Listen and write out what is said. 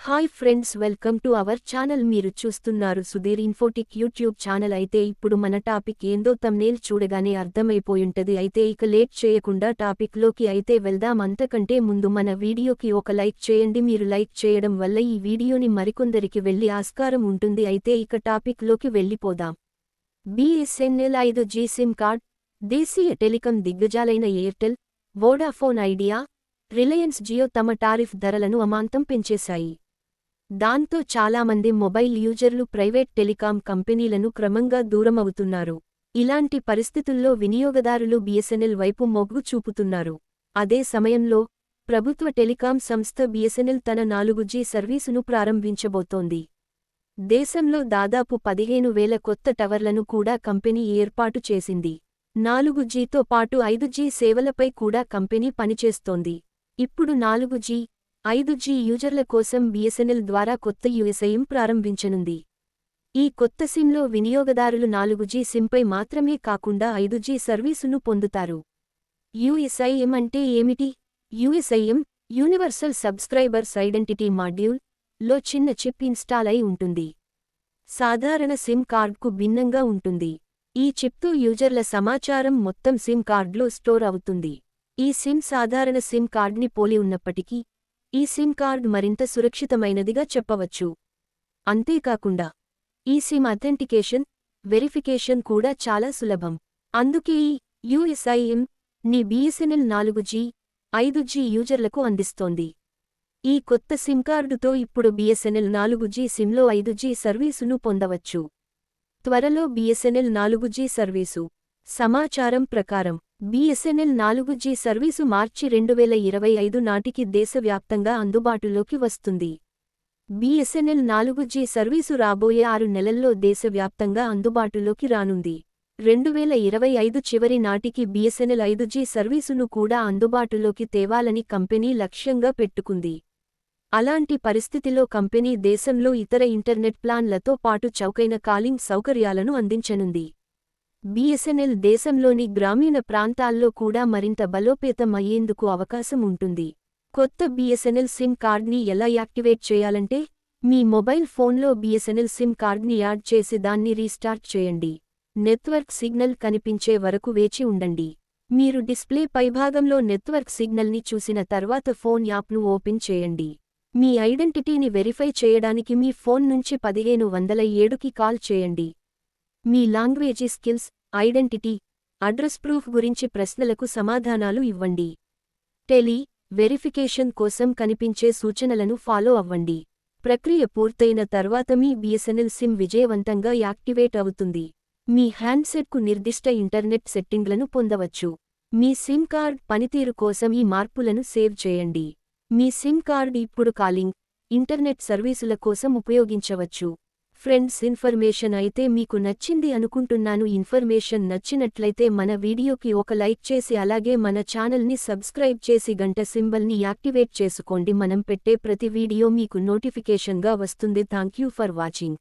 Hi friends, welcome to our channel. మీరు చూస్తున్నారు Sudheer ఇన్ఫోటిక్ YouTube channel. అయితే ఇప్పుడు మన టాపిక్ ఏందో తమ్నేల్ చూడగానే అర్థమైపోయుంటది. అయితే ఇక లేట్ చేయకుండా టాపిక్ లోకి అయితే వెళ్దాం. అంతకంటే ముందు మన వీడియోకి ఒక లైక్ చేయండి. మీరు లైక్ చేయడం వల్ల ఈ వీడియోని మరికొందరికి వెళ్లి ఆస్కారం ఉంటుంది. అయితే ఇక టాపిక్ లోకి వెళ్లిపోదాం. BSNL 5G SIM card. దేశీయ టెలికాం దిగ్గజాలైన Airtel, Vodafone Idea, Reliance Jio తమ టారిఫ్ ధరలను అమాంతం పెంచేశాయి. దాంతో చాలామంది మొబైల్ యూజర్లు ప్రైవేట్ టెలికాం కంపెనీలను క్రమంగా దూరమవుతున్నారు. ఇలాంటి పరిస్థితుల్లో వినియోగదారులు BSNL వైపు మొగ్గు చూపుతున్నారు. అదే సమయంలో ప్రభుత్వ టెలికాం సంస్థ BSNL తన 4G సర్వీసును ప్రారంభించబోతోంది. దేశంలో దాదాపు 15,000 కొత్త టవర్లను కూడా కంపెనీ ఏర్పాటు చేసింది. 4Gతో పాటు 5G సేవలపై కూడా కంపెనీ పనిచేస్తోంది. ఇప్పుడు 4G, 5G యూజర్ల కోసం BSNL ద్వారా కొత్త USIM ప్రారంభించనుంది. ఈ కొత్త సిమ్లో వినియోగదారులు 4G సిమ్పై మాత్రమే కాకుండా 5G సర్వీసును పొందుతారు. USIM అంటే ఏమిటి? USIM universal subscribers identity module లో చిన్న చిప్ ఇన్స్టాల్ అయి ఉంటుంది. సాధారణ సిమ్ కార్డ్కు భిన్నంగా ఉంటుంది. ఈ చిప్తో యూజర్ల సమాచారం మొత్తం సిమ్ కార్డ్లో స్టోర్ అవుతుంది. ఈ సిమ్ సాధారణ సిమ్ కార్డ్ని పోలి ఉన్నప్పటికీ ఈ సిమ్ కార్డ్ మరింత సురక్షితమైనదిగా చెప్పవచ్చు. అంతేకాకుండా ఈ సిమ్ అథెంటికేషన్, వెరిఫికేషన్ కూడా చాలా సులభం. అందుకే ఈ USIM ని BSNL 4G, 5G యూజర్లకు అందిస్తోంది. ఈ కొత్త సిమ్ కార్డుతో ఇప్పుడు BSNL 4G సిమ్లో 5G సర్వీసును పొందవచ్చు. త్వరలో BSNL 4G సర్వీసు. సమాచారం ప్రకారం BSNL 4G సర్వీసు మార్చి 2025 నాటికి దేశవ్యాప్తంగా అందుబాటులోకి వస్తుంది. BSNL 4G సర్వీసు రాబోయే 6 నెలల్లో దేశవ్యాప్తంగా అందుబాటులోకి రానుంది. 2025 చివరి నాటికి BSNL 5G సర్వీసును కూడా అందుబాటులోకి తేవాలని కంపెనీ లక్ష్యంగా పెట్టుకుంది. అలాంటి పరిస్థితిలో కంపెనీ దేశంలో ఇతర ఇంటర్నెట్ ప్లాన్లతో పాటు చౌకైన కాలింగ్ సౌకర్యాలను అందించనుంది. BSNL దేశంలోని గ్రామీణ ప్రాంతాల్లో కూడా మరింత బలోపేతం అయ్యేందుకు అవకాశం ఉంటుంది. కొత్త BSNL సిమ్ కార్డ్ని ఎలా యాక్టివేట్ చేయాలంటే, మీ మొబైల్ ఫోన్లో BSNL సిమ్ కార్డ్ని యాడ్ చేసి దాన్ని రీస్టార్ట్ చేయండి. నెట్వర్క్ సిగ్నల్ కనిపించే వరకు వేచి ఉండండి. మీరు డిస్ప్లే పైభాగంలో నెట్వర్క్ సిగ్నల్ని చూసిన తర్వాత ఫోన్ యాప్ను ఓపెన్ చేయండి. మీ ఐడెంటిటీని వెరిఫై చేయడానికి మీ ఫోన్ నుంచి 1507కి కాల్ చేయండి. మీ language skills, identity, address proof గురించి ప్రశ్నలకు సమాధానాలు ఇవ్వండి. వెరిఫికేషన్ కోసం కనిపించే సూచనలను ఫాలో అవ్వండి. ప్రక్రియ పూర్తయిన తర్వాత మీ BSNL సిమ్ విజయవంతంగా యాక్టివేట్ అవుతుంది. మీ హ్యాండ్సెట్కు నిర్దిష్ట ఇంటర్నెట్ సెట్టింగ్లను పొందవచ్చు. మీ సిమ్ కార్డ్ పనితీరు కోసం ఈ మార్పులను సేవ్ చేయండి. మీ సిమ్ కార్డ్ ఇప్పుడు కాలింగ్, ఇంటర్నెట్ సర్వీసుల కోసం ఉపయోగించవచ్చు. ఫ్రెండ్స్, ఇన్ఫర్మేషన్ అయితే మీకు నచ్చింది అనుకుంటున్నాను. ఇన్ఫర్మేషన్ నచ్చినట్లయితే మన వీడియోకి ఒక లైక్ చేసి అలాగే మన ఛానల్ని సబ్స్క్రైబ్ చేసి గంట సింబల్ని యాక్టివేట్ చేసుకోండి. మనం పెట్టే ప్రతి వీడియో మీకు నోటిఫికేషన్గా వస్తుంది. Thank you for watching.